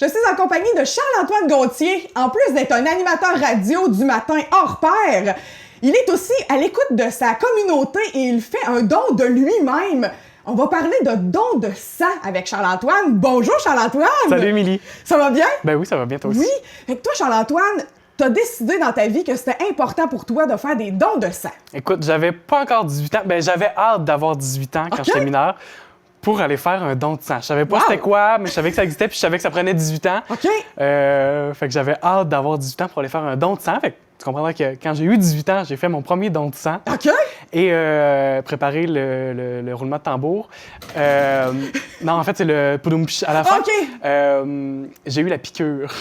Je suis en compagnie de Charles-Antoine Gauthier. En plus d'être un animateur radio du matin hors pair, il est aussi à l'écoute de sa communauté et il fait un don de lui-même. On va parler de don de sang avec Charles-Antoine. Bonjour Charles-Antoine! Salut Émilie! Ça va bien? Ben oui, ça va bien toi aussi. Oui. Fait que toi Charles-Antoine, t'as décidé dans ta vie que c'était important pour toi de faire des dons de sang. Écoute, j'avais pas encore 18 ans. Ben j'avais hâte d'avoir 18 ans quand j'étais mineur pour aller faire un don de sang. Je savais pas c'était quoi, mais je savais que ça existait puis je savais que ça prenait 18 ans. OK. Fait que j'avais hâte d'avoir 18 ans pour aller faire un don de sang. Fait que tu comprendras que quand j'ai eu 18 ans, j'ai fait mon premier don de sang. OK. Et préparé le roulement de tambour. Non, en fait, c'est le poudoum-pch à la fin. OK. J'ai eu la piqûre.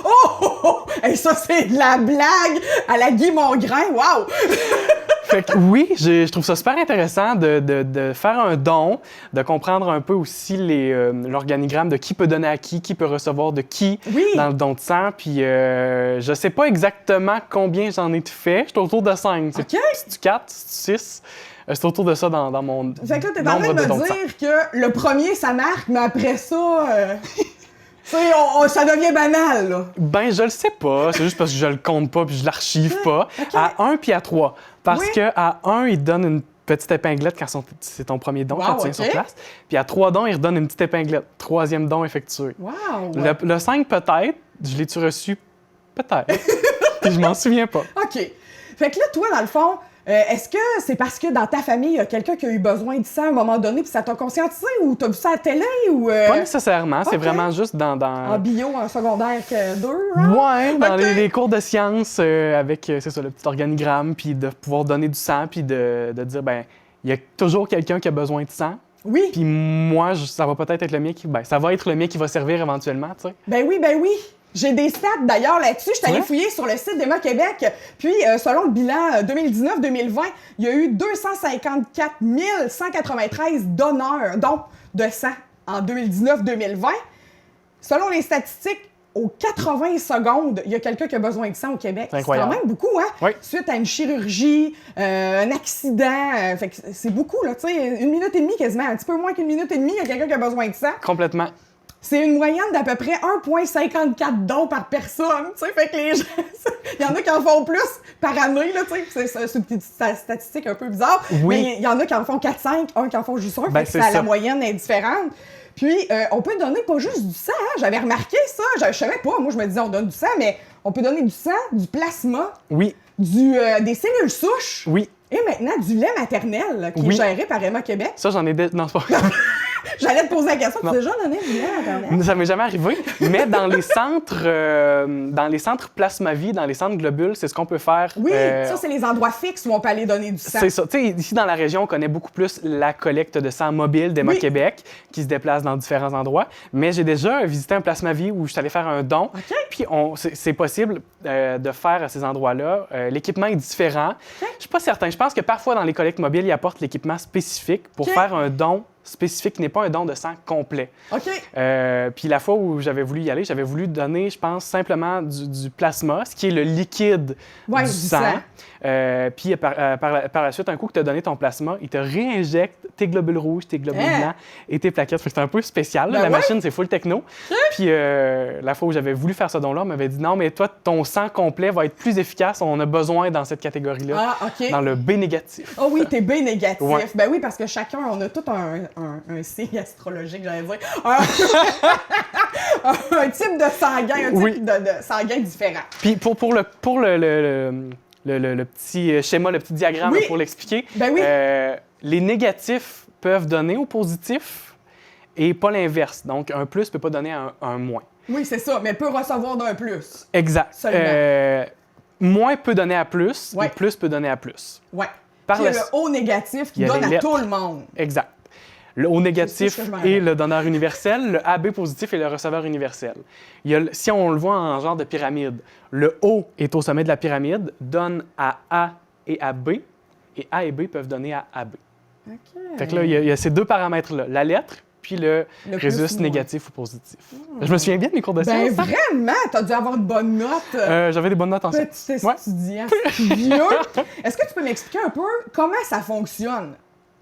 Oh! Et ça, c'est de la blague à la Guy Mongrain. Wow! Fait que oui, je trouve ça super intéressant de faire un don, de comprendre un peu aussi l'organigramme de qui peut donner à qui peut recevoir de qui dans le don de sang. Puis je sais pas exactement combien j'en ai fait. Je suis autour de 5. C'est-tu 4? C'est-tu 6? C'est autour de ça dans mon fait que là, t'es en train de me dire que le premier, ça marque, mais après ça... ça devient banal, là. Ben, je le sais pas. C'est juste parce que je le compte pas puis je l'archive pas. Okay. À 1 puis à 3. Parce que à 1, il donne une petite épinglette quand c'est ton premier don, quand tu viens sur place. Puis à 3 dons, il redonne une petite épinglette. 3e don effectué. Wow! Le 5, peut-être. Je l'ai-tu reçu? Peut-être. Puis je m'en souviens pas. OK. Fait que là, toi, dans le fond, est-ce que c'est parce que dans ta famille, il y a quelqu'un qui a eu besoin de ça à un moment donné puis ça t'a conscientisé ou t'as vu ça à la télé ou... Pas nécessairement. C'est vraiment juste dans... En bio, en secondaire 2, Ouais, dans les cours de sciences avec, c'est ça, le petit organigramme, puis de pouvoir donner du sang, puis de dire, ben il y a toujours quelqu'un qui a besoin de sang. Oui. Puis moi, ça va peut-être être le mien qui... Ben, ça va être le mien qui va servir éventuellement, tu sais. Ben oui. J'ai des stats d'ailleurs là-dessus. Je suis allée fouiller sur le site d'Emma Québec. Puis, selon le bilan 2019-2020, il y a eu 254 193 dons de sang en 2019-2020. Selon les statistiques, aux 80 secondes, il y a quelqu'un qui a besoin de sang au Québec. C'est incroyable. quand même beaucoup, hein? Oui. Suite à une chirurgie, un accident. Fait que c'est beaucoup, là, tu sais. 1 minute et demie quasiment. Un petit peu moins qu'1 minute et demie, il y a quelqu'un qui a besoin de sang. Complètement. C'est une moyenne d'à peu près 1,54 dons par personne, tu sais, fait que les gens, il y en a qui en font plus par année, là, tu sais, c'est une petite statistique un peu bizarre, mais il y en a qui en font 4-5, un qui en font juste un, fait que la moyenne est différente. Puis, on peut donner pas juste du sang, hein? J'avais remarqué ça, je savais pas, moi je me disais on donne du sang, mais on peut donner du sang, du plasma, des cellules souches, et maintenant du lait maternel qui est géré par Emma Québec. Ça, j'en ai... Non, c'est pas... J'allais te poser la question, tu as déjà donné du lait maternel? Ça m'est jamais arrivé, mais dans les centres Plasma-Vie, dans les centres Globules, c'est ce qu'on peut faire. Oui, ça, c'est les endroits fixes où on peut aller donner du sang. C'est ça. Tu sais, ici, dans la région, on connaît beaucoup plus la collecte de sang mobile d'Emma Québec, qui se déplace dans différents endroits. Mais j'ai déjà visité un Plasma-Vie où je suis allé faire un don. Puis, c'est possible de faire à ces endroits-là. L'équipement est différent. Je suis pas certain. Je pense que parfois, dans les collectes mobiles, ils apportent l'équipement spécifique pour faire un don spécifique qui n'est pas un don de sang complet. Puis la fois où j'avais voulu y aller, j'avais voulu donner, je pense, simplement du plasma, ce qui est le liquide du sang. Puis par la suite, un coup que tu as donné ton plasma, il te réinjecte tes globules rouges, tes globules blancs et tes plaquettes. Fait que c'est un peu spécial. La machine, c'est full techno. Puis la fois où j'avais voulu faire ce don-là, on m'avait dit non, mais toi, ton sang complet va être plus efficace. On a besoin dans cette catégorie-là, dans le B négatif. Oh oui, t'es B négatif. Ben oui, parce que chacun, on a tout un signe astrologique, j'allais dire. Un type de sanguin, un type de sanguin différent. Puis pour le petit schéma, le petit diagramme pour l'expliquer, les négatifs peuvent donner au positif et pas l'inverse. Donc, un plus ne peut pas donner un moins. Oui, c'est ça, mais peut recevoir d'un plus. Exact. Moins peut donner à plus et plus peut donner à plus. Oui. Puis il y a le O négatif qui donne à tout le monde. Exact. Le O négatif est le donneur universel, le AB positif est le receveur universel. Si on le voit en genre de pyramide, le O est au sommet de la pyramide, donne à A et à B, et A et B peuvent donner à AB. Fait que là, il y a ces deux paramètres-là, la lettre puis le résus négatif ou positif. Je me souviens bien de mes cours de sciences. Ben vraiment, t'as dû avoir une bonne note. J'avais des bonnes notes en sciences. Petit étudiant studieux. Est-ce que tu peux m'expliquer un peu comment ça fonctionne?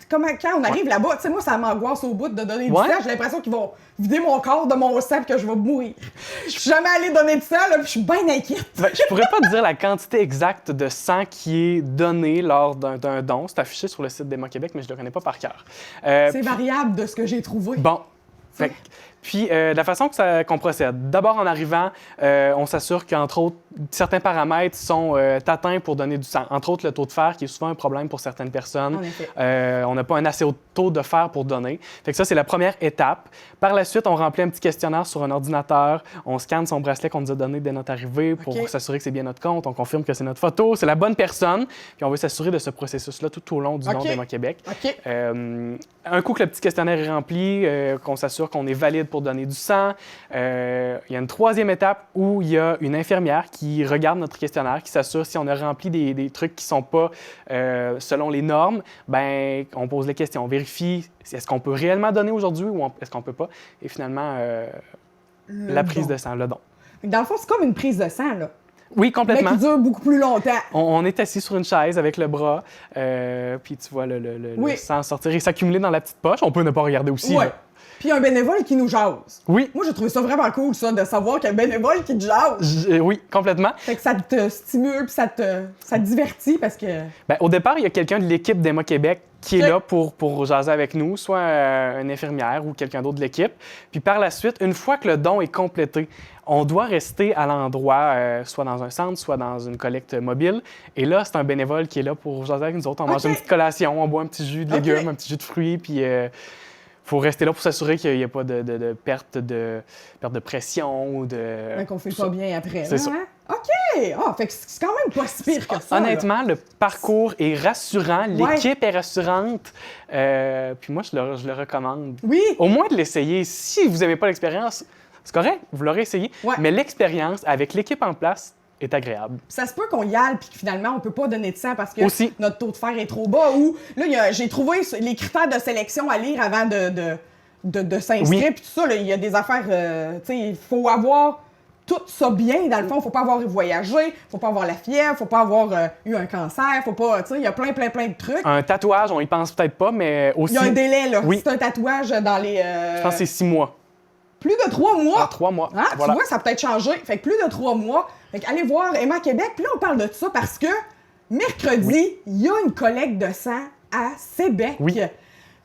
comme quand on arrive là-bas, tu sais, moi, ça m'angoisse au bout de donner du sang. J'ai l'impression qu'ils vont vider mon corps de mon sang et que je vais mourir. Je suis jamais allée donner du sang, là, puis je suis bien inquiète. Ben, je pourrais pas te dire la quantité exacte de sang qui est donnée lors d'un don. C'est affiché sur le site d'Héma-Québec, mais je le connais pas par cœur. C'est variable de ce que j'ai trouvé. Bon. Puis, la façon qu'on procède, d'abord en arrivant, on s'assure qu'entre autres, certains paramètres sont atteints pour donner du sang. Entre autres, le taux de fer, qui est souvent un problème pour certaines personnes. On n'a pas un assez haut taux de fer pour donner. Fait que ça, c'est la première étape. Par la suite, on remplit un petit questionnaire sur un ordinateur. On scanne son bracelet qu'on nous a donné dès notre arrivée pour s'assurer que c'est bien notre compte. On confirme que c'est notre photo, c'est la bonne personne. Puis on veut s'assurer de ce processus-là tout au long du don d'Héma-Québec. Un coup que le petit questionnaire est rempli, qu'on s'assure qu'on est valide pour donner du sang, il y a une troisième étape où il y a une infirmière qui regarde notre questionnaire, qui s'assure si on a rempli des trucs qui ne sont pas selon les normes, ben on pose les questions, on vérifie est-ce qu'on peut réellement donner aujourd'hui ou est-ce qu'on ne peut pas. Et finalement, la prise de sang, le don. Dans le fond, c'est comme une prise de sang, là. Oui, complètement. Mais qui dure beaucoup plus longtemps. On est assis sur une chaise avec le bras, puis tu vois le sang sortir et s'accumuler dans la petite poche. On peut ne pas regarder aussi. Ouais. Puis un bénévole qui nous jase. Oui. Moi, j'ai trouvé ça vraiment cool, ça, de savoir qu'il y a un bénévole qui te jase. Oui, complètement. Fait que ça te stimule, puis ça te divertit, parce que... Bien, au départ, il y a quelqu'un de l'équipe d'Héma-Québec qui est là pour jaser avec nous, soit une infirmière ou quelqu'un d'autre de l'équipe. Puis par la suite, une fois que le don est complété, on doit rester à l'endroit, soit dans un centre, soit dans une collecte mobile. Et là, c'est un bénévole qui est là pour jaser avec nous autres. On mange une petite collation, on boit un petit jus de légumes, un petit jus de fruits, puis... faut rester là pour s'assurer qu'il n'y a pas de perte de pression ou de... qu'on fait pas bien après. C'est ça. Hein? OK! Ah, fait que c'est quand même pas si pire que ça. Honnêtement, le parcours est rassurant, l'équipe est rassurante. Puis moi, je le recommande. Oui! Au moins de l'essayer. Si vous n'aimez pas l'expérience, c'est correct, vous l'aurez essayé. Mais l'expérience avec l'équipe en place est agréable. Ça se peut qu'on y aille puis que finalement, on peut pas donner de sang parce que notre taux de fer est trop bas. Ou là, j'ai trouvé les critères de sélection à lire avant de s'inscrire. Puis tout ça, il y a des affaires... tu sais, il faut avoir tout ça bien, dans le fond. Faut pas avoir voyagé, faut pas avoir la fièvre, faut pas avoir eu un cancer, faut pas... Tu sais, il y a plein de trucs. Un tatouage, on y pense peut-être pas, mais aussi... Il y a un délai, là. C'est un tatouage dans les... Je pense que c'est 6 mois. Plus de 3 mois? Ah, 3 mois. Ah, voilà. Tu vois, ça a peut-être changé. Fait que plus de 3 mois. Fait que allez voir Héma-Québec. Puis là, on parle de ça parce que mercredi, il y a une collecte de sang à Sébec. Oui.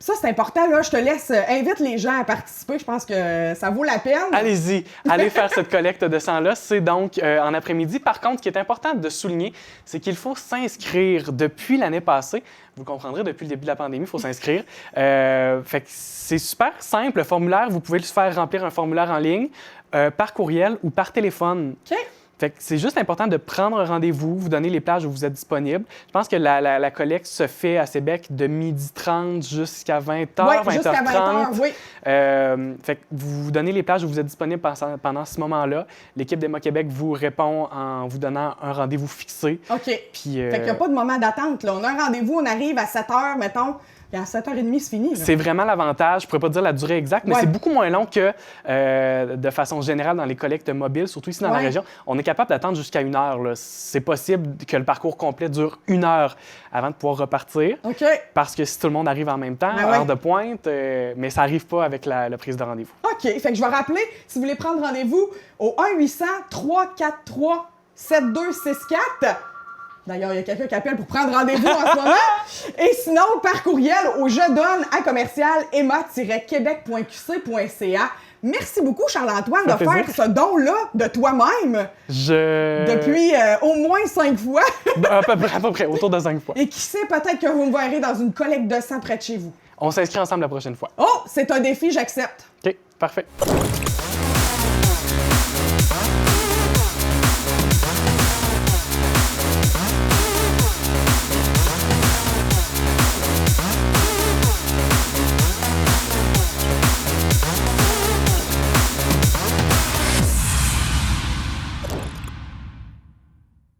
Ça, c'est important, là. Je te laisse, invite les gens à participer. Je pense que ça vaut la peine. Allez-y, allez faire cette collecte de sang-là. C'est donc en après-midi. Par contre, ce qui est important de souligner, c'est qu'il faut s'inscrire depuis l'année passée. Vous comprendrez, depuis le début de la pandémie, il faut s'inscrire. Fait que c'est super simple, le formulaire. Vous pouvez le faire remplir un formulaire en ligne, par courriel ou par téléphone. OK. Fait que c'est juste important de prendre un rendez-vous, vous donner les plages où vous êtes disponible. Je pense que la collecte se fait à Sébec de 12h30 jusqu'à 20h, oui, 20h30. Jusqu'à 20h, oui. Fait que vous donnez les plages où vous êtes disponible pendant ce moment-là. L'équipe d'Héma-Québec vous répond en vous donnant un rendez-vous fixé. OK. Puis, fait qu'il n'y a pas de moment d'attente, là. On a un rendez-vous, on arrive à 7h, mettons. Et à 7h30, c'est fini. Là. C'est vraiment l'avantage. Je ne pourrais pas dire la durée exacte, mais c'est beaucoup moins long que de façon générale dans les collectes mobiles, surtout ici dans la région. On est capable d'attendre jusqu'à 1 heure. C'est possible que le parcours complet dure 1 heure avant de pouvoir repartir. OK. Parce que si tout le monde arrive en même temps, heure de pointe, mais ça n'arrive pas avec la prise de rendez-vous. OK. Fait que je vais rappeler, si vous voulez prendre rendez-vous, au 1-800-343-7264. D'ailleurs, il y a quelqu'un qui appelle pour prendre rendez-vous en ce moment. Et sinon, par courriel au jedonne@commercial-québec.qc.ca. Merci beaucoup, Charles-Antoine, de faire ce don-là de toi-même. Depuis au moins 5 fois. à peu près, autour de 5 fois. Et qui sait, peut-être que vous me verrez dans une collecte de sang près de chez vous. On s'inscrit ensemble la prochaine fois. Oh, c'est un défi, j'accepte. OK, parfait.